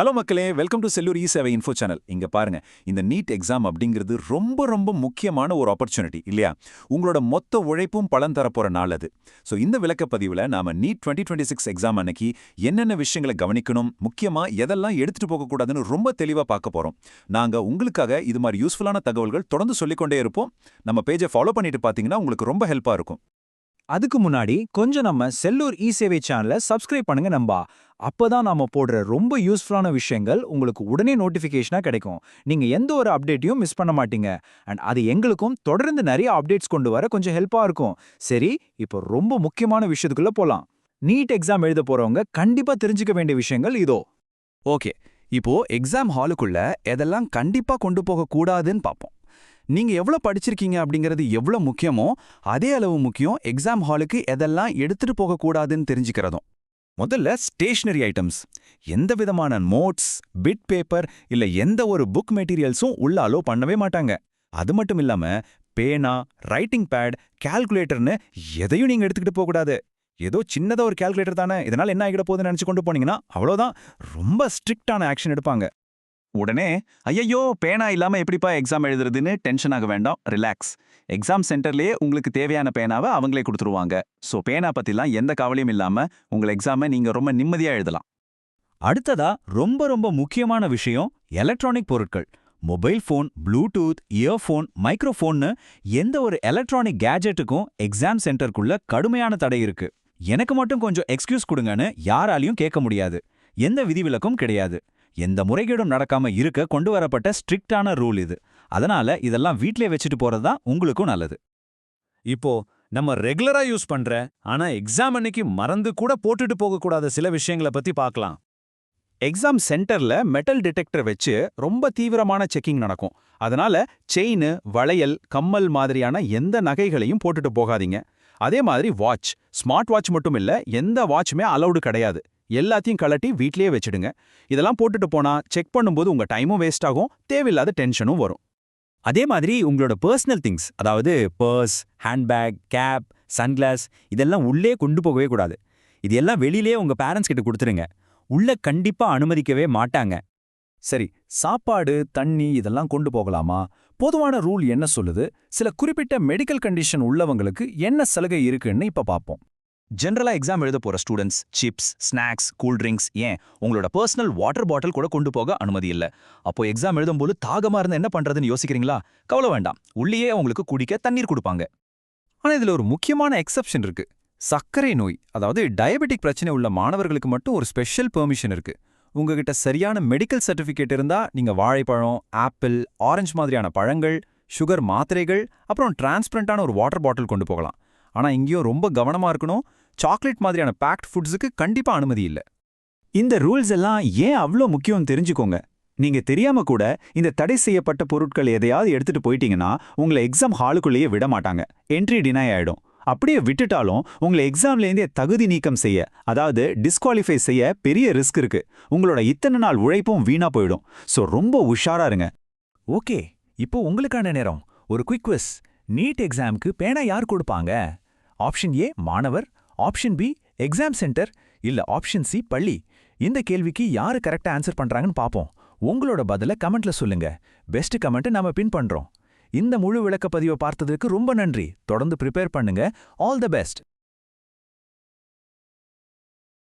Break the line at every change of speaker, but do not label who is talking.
Hello மக்களே, welcome to Sellur E Sevai info channel. இங்க பாருங்க, இந்த நீட் எக்ஸாம் அப்படிங்கிறது ரொம்ப ரொம்ப முக்கியமான ஒரு ஆப்பர்ச்சுனிட்டி இல்லையா? உங்களோட மொத்த உழைப்பும் பலன் தரப்போற நாள் அது. ஸோ இந்த விளக்கப்பதிவில் நாம நீட் 2026 எக்ஸாம் அன்னைக்கு என்னென்ன விஷயங்களை கவனிக்கணும், முக்கியமா எதெல்லாம் எடுத்துட்டு போகக்கூடாதுன்னு ரொம்ப தெளிவா பார்க்க போறோம். நாங்க உங்களுக்காக இது மாதிரி யூஸ்ஃபுல்லான தகவல்கள் தொடர்ந்து சொல்லிக்கொண்டே இருப்போம். நம்ம பேஜை ஃபாலோ பண்ணிட்டு பார்த்தீங்கன்னா உங்களுக்கு ரொம்ப ஹெல்ப்பா இருக்கும்.
அதுக்கு முன்னாடி கொஞ்சம் நம்ம செல்லூர் இ-சேவை சேனலை சப்ஸ்கிரைப் பண்ணுங்க நம்பா. அப்பதான் நாம போடுற ரொம்ப யூஸ்ஃபுல்லான விஷயங்கள் உங்களுக்கு உடனே நோட்டிஃபிகேஷனா கிடைக்கும். நீங்க எந்த ஒரு அப்டேட்டையும் மிஸ் பண்ண மாட்டீங்க. அண்ட் அது எங்களுக்கும் தொடர்ந்து நிறைய அப்டேட்ஸ் கொண்டு வர கொஞ்சம் ஹெல்ப்பா இருக்கும். சரி, இப்போ ரொம்ப முக்கியமான விஷயத்துக்குள்ள போலாம். நீட் எக்ஸாம் எழுத போறவங்க கண்டிப்பா தெரிஞ்சுக்க வேண்டிய விஷயங்கள் இதோ.
ஓகே, இப்போ எக்ஸாம் ஹாலுக்குள்ள எதெல்லாம் கண்டிப்பா கொண்டு போக கூடாதுன்னு பார்ப்போம். நீங்க எவ்வளவு படிச்சிருக்கீங்க அப்படிங்கிறது எவ்வளவு முக்கியமோ அதே அளவு முக்கியம் எக்ஸாம் ஹாலுக்கு எதெல்லாம் எடுத்துட்டு போக கூடாதுன்னு தெரிஞ்சுக்கிறதும்.
முதல்ல ஸ்டேஷனரி ஐட்டம்ஸ். எந்த விதமான நோட்ஸ், பிட் பேப்பர் இல்ல எந்த ஒரு புக் மெட்டீரியல்ஸும் உள்ள அலோ பண்ணவே மாட்டாங்க. அது மட்டும் இல்லாம பேனா, ரைட்டிங் பேட், கால்குலேட்டர்னு எதையும் நீங்க எடுத்துக்கிட்டு போக கூடாது. ஏதோ சின்னதா ஒரு கால்குலேட்டர் தானே, இதனால என்ன ஆகிட போகுதுன்னு நினைச்சு கொண்டு போனீங்கன்னா அவ்வளோதான், ரொம்ப ஸ்ட்ரிக்டான ஆக்ஷன் எடுப்பாங்க. உடனே ஐயையோ பேனா இல்லாம எப்படிப்பா எக்ஸாம் எழுதுறதுன்னு டென்ஷன் ஆக வேண்டாம், ரிலாக்ஸ். எக்ஸாம் சென்டர்லயே உங்களுக்கு தேவையான பேனாவை அவங்களே கொடுத்துருவாங்க. ஸோ பேனா பத்திலாம் எந்த கவலையும் இல்லாம உங்கள் எக்ஸாமை நீங்க ரொம்ப நிம்மதியா எழுதலாம்.
அடுத்ததா ரொம்ப ரொம்ப முக்கியமான விஷயம் எலக்ட்ரானிக் பொருட்கள். மொபைல் ஃபோன், ப்ளூடூத், இயர்ஃபோன், மைக்ரோஃபோன்னு எந்த ஒரு எலக்ட்ரானிக் கேஜெட்டுக்கும் எக்ஸாம் சென்டருக்குள்ள கடுமையான தடை இருக்கு. எனக்கு மட்டும் கொஞ்சம் எக்ஸ்கியூஸ் கொடுங்கன்னு யாராலையும் கேட்க முடியாது. எந்த விதிவிலக்கும் கிடையாது. எந்த முறைகேடும் நடக்காம இருக்க கொண்டு வரப்பட்ட ஸ்ட்ரிக்டான ரூல் இது. அதனால இதெல்லாம் வீட்லயே வச்சுட்டு போறது தான் உங்களுக்கும் நல்லது.
இப்போ நம்ம ரெகுலரா யூஸ் பண்ற ஆனா எக்ஸாம் அன்னைக்கு மறந்து கூட போட்டுட்டு போகக்கூடாத சில விஷயங்களை பத்தி பார்க்கலாம்.
எக்ஸாம் சென்டர்ல மெட்டல் டிடெக்டர் வச்சு ரொம்ப தீவிரமான செக்கிங் நடக்கும். அதனால செயின், வளையல், கம்மல் மாதிரியான எந்த நகைகளையும் போட்டுட்டு போகாதீங்க. அதே மாதிரி வாட்ச், ஸ்மார்ட் வாட்ச் மட்டும் இல்ல, எந்த வாட்சுமே அலௌடு கிடையாது. எல்லாத்தையும் கழட்டி வீட்லயே வச்சிடுங்க. இதெல்லாம் போட்டுட்டு போனா செக் பண்ணும்போது உங்க டைமும் வேஸ்ட் ஆகும், தேவையில்லாத டென்ஷனும் வரும்.
அதே மாதிரி உங்களோட பர்சனல் திங்ஸ், அதாவது பர்ஸ், ஹேண்ட்பேக், கேப், சன்கிளாஸ் இதெல்லாம் உள்ளே கொண்டு போகவே கூடாது. இது எல்லாம் வெளியிலே உங்க பேரண்ட்ஸ் கிட்ட கொடுத்துருங்க. உள்ள கண்டிப்பா அனுமதிக்கவே மாட்டாங்க.
சரி, சாப்பாடு, தண்ணி இதெல்லாம் கொண்டு போகலாமா? பொதுவான ரூல் என்ன சொல்லுது? சில குறிப்பிட்ட மெடிக்கல் கண்டிஷன் உள்ளவங்களுக்கு என்ன சலுகை இருக்குன்னு இப்ப பார்ப்போம்.
ஜென்ரலா எக்ஸாம் எழுத போற students chips, snacks, cool drinks, ஏன் உங்களோட பர்சனல் வாட்டர் பாட்டில் கூட கொண்டு போக அனுமதி இல்ல. அப்போ எக்ஸாம் எழுதும்போது தாகமா இருந்தா என்ன பண்றதுன்னு யோசிக்கிறீங்களா? கவலை வேண்டாம், உள்ளேயே உங்களுக்கு குடிக்க தண்ணீர் கொடுப்பாங்க.
ஆனா இதுல ஒரு முக்கியமான எக்ஸெப்ஷன் இருக்கு. சர்க்கரை நோய், அதாவது டயபெட்டிக் பிரச்சனை உள்ள மாணவர்களுக்கு மட்டும் ஒரு ஸ்பெஷல் பெர்மிஷன் இருக்கு. உங்ககிட்ட சரியான மெடிக்கல் சர்டிஃபிகேட் இருந்தா நீங்க வாழைப்பழம், ஆப்பிள், ஆரஞ்சு மாதிரியான பழங்கள், சுகர் மாத்திரைகள், அப்புறம் டிரான்ஸ்பரண்டான ஒரு வாட்டர் பாட்டில் கொண்டு போகலாம். ஆனா இங்கேயும் ரொம்ப கவனமா இருக்கணும். சாக்லேட் மாதிரியான பேக்ட் ஃபுட்ஸுக்கு கண்டிப்பா அனுமதி இல்ல.
இந்த ரூல்ஸ் எல்லாம் ஏன் அவ்வளோ முக்கியம் தெரிஞ்சுக்கோங்க. நீங்க தெரியாம கூட இந்த தடை செய்யப்பட்ட பொருட்கள் எதையாவது எடுத்துட்டு போயிட்டீங்கன்னா உங்களை எக்ஸாம் ஹாலுக்குள்ளேயே விட மாட்டாங்க. என்ட்ரி டினை ஆயிடும். அப்படியே விட்டுட்டாலும் உங்களை எக்ஸாம்லேருந்தே தகுதி நீக்கம் செய்ய, அதாவது டிஸ்குவாலிஃபை செய்ய பெரிய ரிஸ்க் இருக்கு. உங்களோட இத்தனை நாள் உழைப்பும் வீணா போயிடும். ஸோ ரொம்ப உஷாரா இருங்க.
ஓகே, இப்போ உங்களுக்கான நேரம். ஒரு குயிக் குவிஸ். நீட் எக்ஸாம்க்கு பேனா யார் கொடுப்பாங்க? ஆப்ஷன் ஏ மாணவர், ஆப்ஷன் பி எக்ஸாம் சென்டர், இல்ல ஆப்ஷன் சி பள்ளி. இந்த கேள்விக்கு யாரு கரெக்டா ஆன்சர் பண்றாங்கன்னு பாப்போம். உங்களோட பதில கமெண்ட்ல சொல்லுங்க. பெஸ்ட் கமெண்ட் நாம பின் பண்றோம். இந்த முழு விளக்கப்பதிவை பார்த்ததுக்கு ரொம்ப நன்றி. தொடர்ந்து ப்ரிப்பேர் பண்ணுங்க. All the best.